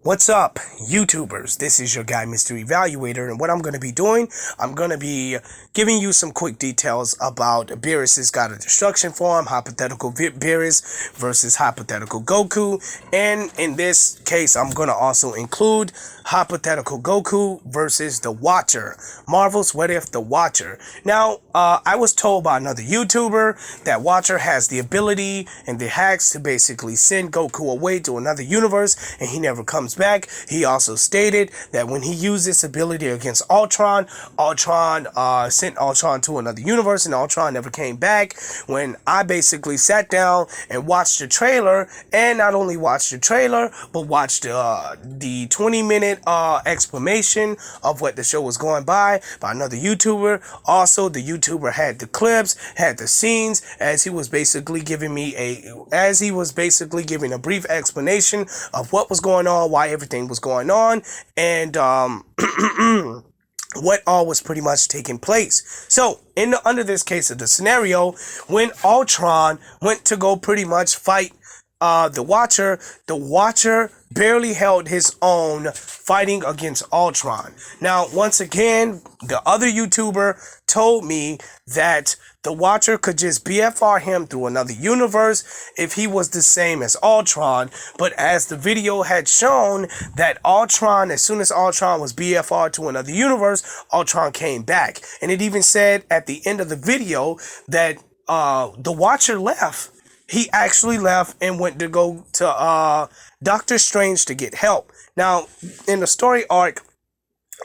What's up, YouTubers? This is your guy, Mr. Evaluator, and what I'm going to be doing, I'm going to be giving you some quick details about Beerus's God of Destruction form, hypothetical Beerus versus hypothetical Goku, and in this case, I'm going to also include hypothetical Goku versus the Watcher, Marvel's What If the Watcher. Now, I was told by another YouTuber that Watcher has the ability and the hacks to basically send Goku away to another universe, and he never comes back. He also stated that when he used this ability against Ultron, Ultron sent Ultron to another universe, and Ultron never came back. When I basically sat down and watched the trailer, and not only watched the trailer, but watched the 20-minute explanation of what the show was going by another YouTuber. Also, the YouTuber had the clips, had the scenes, as he was basically giving a brief explanation of what was going on, why everything was going on, and what all was pretty much taking place. So, under this case of the scenario, when Ultron went to go pretty much fight the Watcher barely held his own fighting against Ultron. Now, once again, the other YouTuber told me that the Watcher could just BFR him through another universe if he was the same as Ultron, but as the video had shown, that Ultron, as soon as Ultron was BFR to another universe, Ultron came back. And it even said at the end of the video that the Watcher left. He actually left and went to go to Doctor Strange to get help. Now, in the story arc,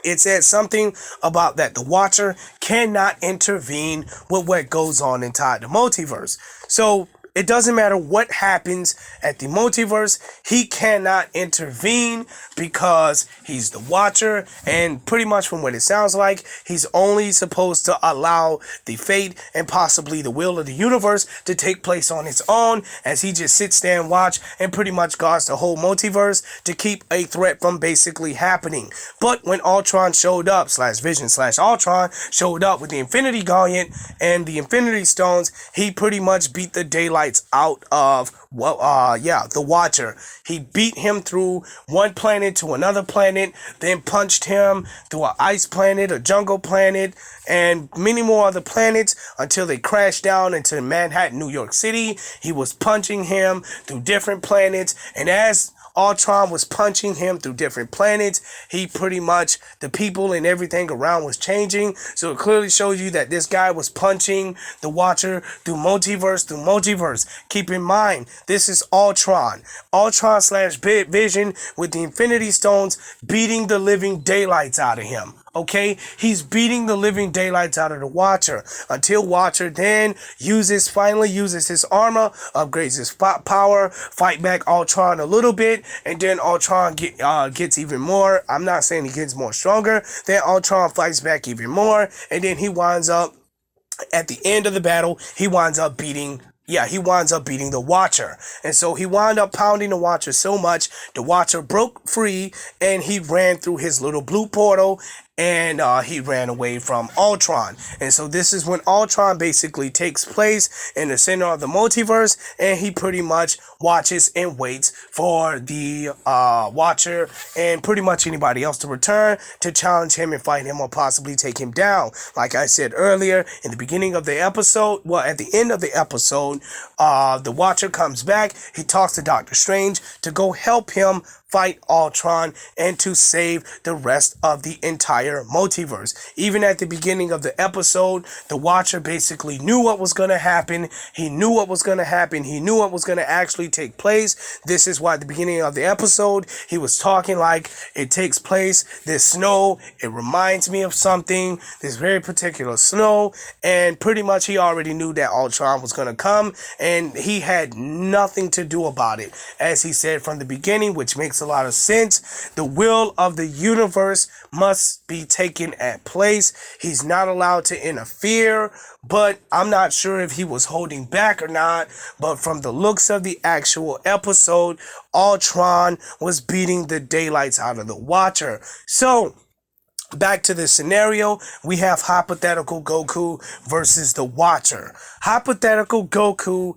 it said something about that the Watcher cannot intervene with what goes on inside the multiverse. So it doesn't matter what happens at the multiverse, he cannot intervene because he's the Watcher, and pretty much from what it sounds like, he's only supposed to allow the fate and possibly the will of the universe to take place on its own, as he just sits there and watch and pretty much guards the whole multiverse to keep a threat from basically happening. But when Ultron showed up, Vision/Ultron showed up with the Infinity Gauntlet and the Infinity Stones, he pretty much beat the daylight out of the Watcher. He beat him through one planet to another planet, then punched him through an ice planet, a jungle planet, and many more other planets until they crashed down into Manhattan, New York City. He was punching him through different planets, and as Ultron was punching him through different planets, he pretty much, the people and everything around was changing. So it clearly shows you that this guy was punching the Watcher through multiverse. Keep in mind, this is Ultron slash Vision with the Infinity Stones beating the living daylights out of him. Okay, he's beating the living daylights out of the Watcher until Watcher then finally uses his armor, upgrades his power, fight back Ultron a little bit, and then Ultron gets even more. I'm not saying he gets more stronger. Then Ultron fights back even more, and then he winds up at the end of the battle. He winds up beating the Watcher. And so he wound up pounding the Watcher so much, the Watcher broke free and he ran through his little blue portal, and he ran away from Ultron. And so this is when Ultron basically takes place in the center of the multiverse, and he pretty much watches and waits for the Watcher and pretty much anybody else to return to challenge him and fight him or possibly take him down. Like I said earlier, in the beginning of the episode, at the end of the episode, the Watcher comes back. He talks to Doctor Strange to go help him fight Ultron and to save the rest of the entire multiverse. Even at the beginning of the episode, the Watcher basically knew what was going to happen. He knew what was going to happen. He knew what was going to actually take place. This is why at the beginning of the episode, he was talking like it takes place. This snow, it reminds me of something, this very particular snow, and pretty much he already knew that Ultron was going to come, and he had nothing to do about it. As he said from the beginning, which makes a lot of sense, the will of the universe must be taken at place. He's not allowed to interfere, but I'm not sure if he was holding back or not. But from the looks of the actual episode, Ultron was beating the daylights out of the Watcher. So back to the scenario, we have hypothetical Goku versus the Watcher. Hypothetical Goku,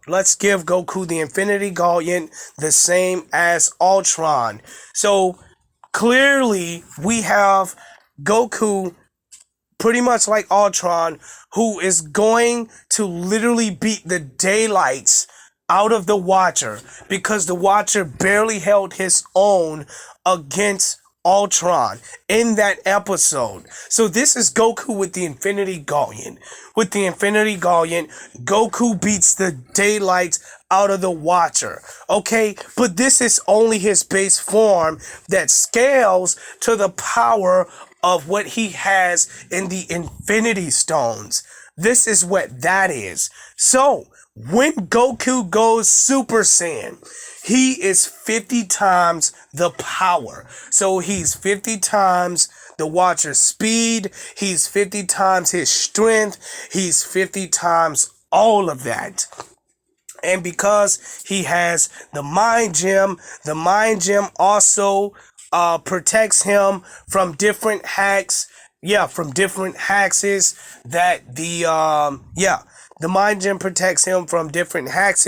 let's give Goku the Infinity Gauntlet, the same as Ultron. So clearly we have Goku pretty much like Ultron, who is going to literally beat the daylights out of the Watcher because the Watcher barely held his own against Ultron in that episode. So this is Goku with the Infinity Gauntlet. With the Infinity Gauntlet, Goku beats the daylights out of the Watcher. Okay, but this is only his base form that scales to the power of what he has in the Infinity Stones. This is what that is. So, when Goku goes Super Saiyan, he is 50 times the power. So he's 50 times the Watcher's speed, he's 50 times his strength, he's 50 times all of that. And because he has the Mind Gem also protects him from different hacks. Yeah, from different hacks that the Mind Gem protects him from different hacks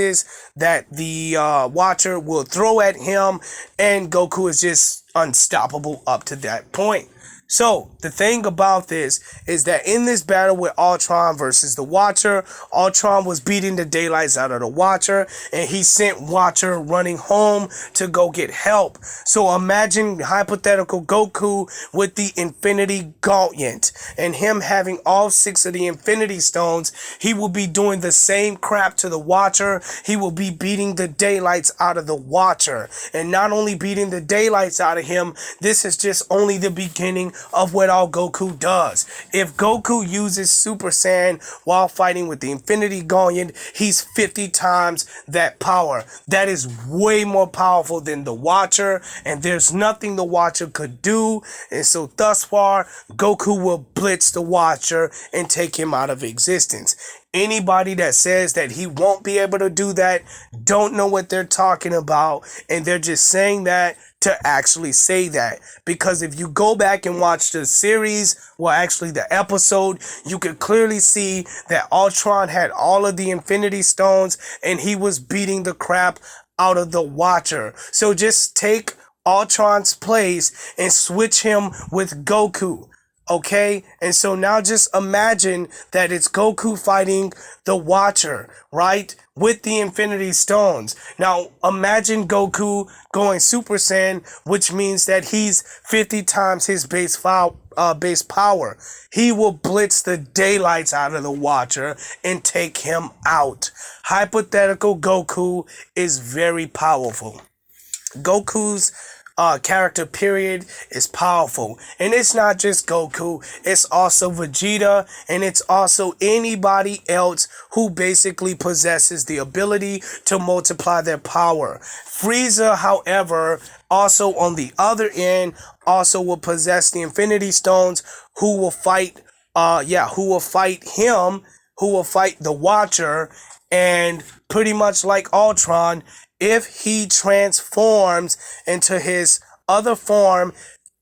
that the Watcher will throw at him, and Goku is just unstoppable up to that point. So, the thing about this is that in this battle with Ultron versus the Watcher, Ultron was beating the daylights out of the Watcher, and he sent Watcher running home to go get help. So, imagine hypothetical Goku with the Infinity Gauntlet, and him having all 6 of the Infinity Stones. He will be doing the same crap to the Watcher. He will be beating the daylights out of the Watcher. And not only beating the daylights out of him, this is just only the beginning of what all Goku does. If Goku uses Super Saiyan while fighting with the Infinity Gauntlet, he's 50 times that power. That is way more powerful than the Watcher, and there's nothing the Watcher could do. And so thus far, Goku will blitz the Watcher and take him out of existence. Anybody that says that he won't be able to do that don't know what they're talking about, and they're just saying that to actually say that. Because if you go back and watch the series, well, actually the episode, you could clearly see that Ultron had all of the Infinity Stones and he was beating the crap out of the Watcher. So just take Ultron's place and switch him with Goku. Okay, and so now just imagine that it's Goku fighting the Watcher, right? With the Infinity Stones. Now imagine Goku going Super Saiyan, which means that he's 50 times his base power. He will blitz the daylights out of the Watcher and take him out. Hypothetical Goku is very powerful. Goku's character period is powerful, and it's not just Goku, it's also Vegeta, and it's also anybody else who basically possesses the ability to multiply their power. Frieza, however, also on the other end, also will possess the Infinity Stones, who will fight the Watcher, and pretty much like Ultron, if he transforms into his other form,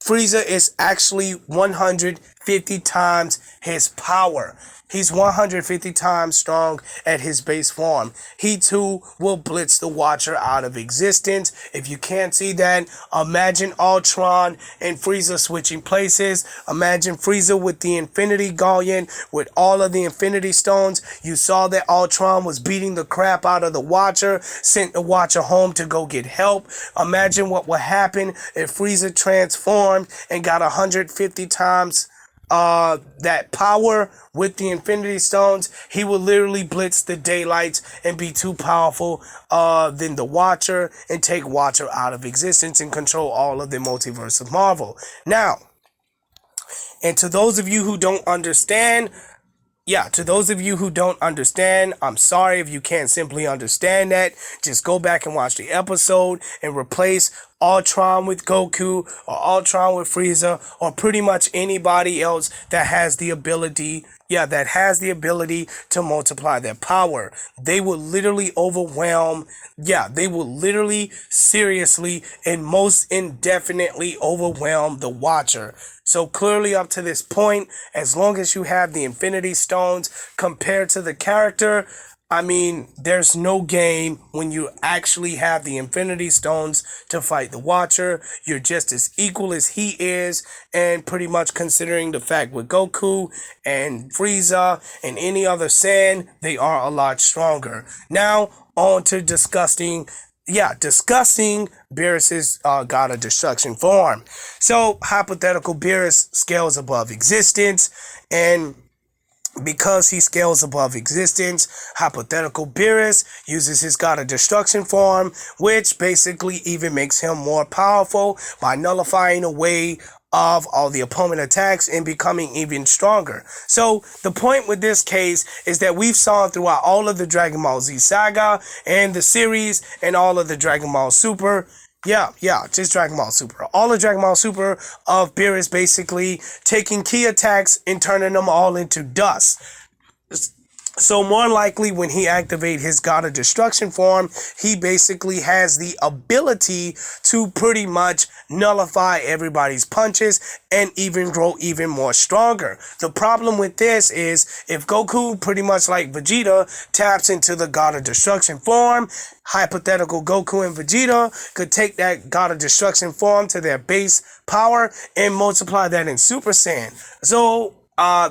Frieza is actually 150 times his power. He's 150 times strong at his base form. He too will blitz the Watcher out of existence. If you can't see that, imagine Ultron and Frieza switching places. Imagine Frieza with the Infinity Gauntlet, with all of the Infinity Stones. You saw that Ultron was beating the crap out of the Watcher, sent the Watcher home to go get help. Imagine what would happen if Frieza transformed and got 150 times that power with the Infinity Stones. He will literally blitz the daylights and be too powerful than the Watcher, and take Watcher out of existence and control all of the multiverse of Marvel. Now, and to those of you who don't understand, I'm sorry if you can't simply understand that. Just go back and watch the episode and replace Ultron with Goku, or Ultron with Frieza, or pretty much anybody else that has the ability, to multiply their power. They will literally overwhelm, they will literally, seriously, and most indefinitely overwhelm the watcher. So clearly up to this point, as long as you have the Infinity Stones compared to the character, I mean, there's no game when you actually have the Infinity Stones to fight the Watcher. You're just as equal as he is, and pretty much considering the fact with Goku and Frieza and any other Saiyan, they are a lot stronger. Now, on to discussing Beerus's God of Destruction form. So, hypothetical Beerus scales above existence, and because he scales above existence, hypothetical Beerus uses his God of Destruction form, which basically even makes him more powerful by nullifying away of all the opponent attacks and becoming even stronger. So the point with this case is that we've saw throughout all of the Dragon Ball Z saga and the series and all of the Dragon Ball Super, just Dragon Ball Super. All of Dragon Ball Super of Beerus basically taking key attacks and turning them all into dust. So more likely when he activates his God of Destruction form, he basically has the ability to pretty much nullify everybody's punches and even grow even more stronger. The problem with this is if Goku, pretty much like Vegeta, taps into the God of Destruction form, hypothetical Goku and Vegeta could take that God of Destruction form to their base power and multiply that in Super Saiyan. So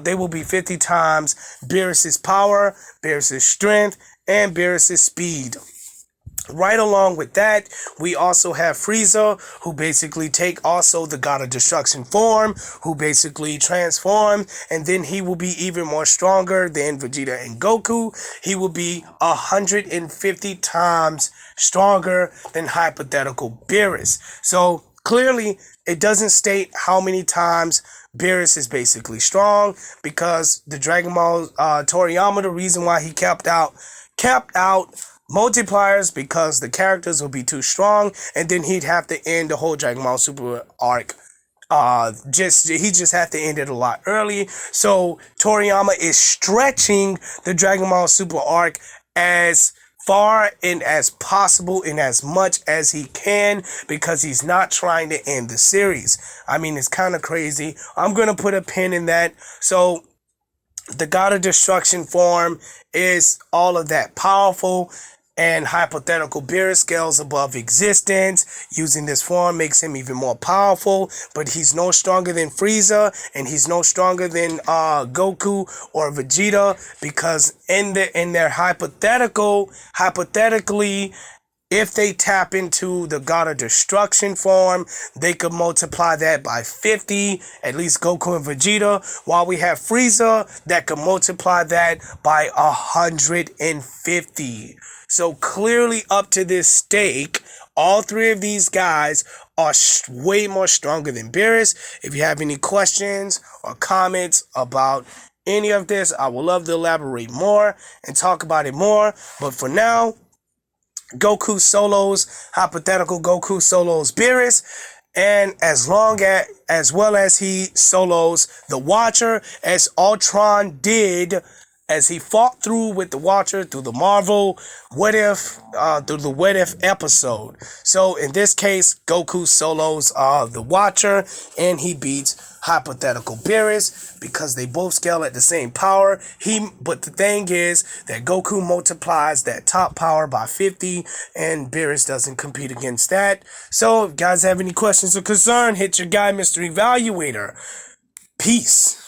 they will be 50 times Beerus's power, Beerus's strength, and Beerus's speed. Right along with that, we also have Frieza, who basically take also the God of Destruction form, who basically transform, and then he will be even more stronger than Vegeta and Goku. He will be 150 times stronger than hypothetical Beerus. So clearly, it doesn't state how many times Beerus is basically strong, because the Dragon Ball Toriyama, the reason why he kept out multipliers, because the characters will be too strong, and then he'd have to end the whole Dragon Ball Super arc. He just had to end it a lot early. So Toriyama is stretching the Dragon Ball Super arc as far and as possible and as much as he can, because he's not trying to end the series. I mean, it's kind of crazy. I'm going to put a pin in that. So the God of Destruction form is all of that powerful, and hypothetical Beerus scales above existence. Using this form makes him even more powerful, but he's no stronger than Frieza, and he's no stronger than Goku or Vegeta, because in their hypothetically, if they tap into the God of Destruction form, they could multiply that by 50, at least Goku and Vegeta, while we have Frieza that could multiply that by 150. So clearly up to this stake, all three of these guys are way more stronger than Beerus. If you have any questions or comments about any of this, I would love to elaborate more and talk about it more. But for now, hypothetical Goku solos Beerus, and as well as he solos the Watcher, as Ultron did, as he fought through with the Watcher through the Marvel What If episode. So in this case, Goku solos the Watcher, and he beats hypothetical Beerus because they both scale at the same power. But the thing is that Goku multiplies that top power by 50, and Beerus doesn't compete against that. So if you guys have any questions or concern, hit your guy, Mr. Evaluator. Peace.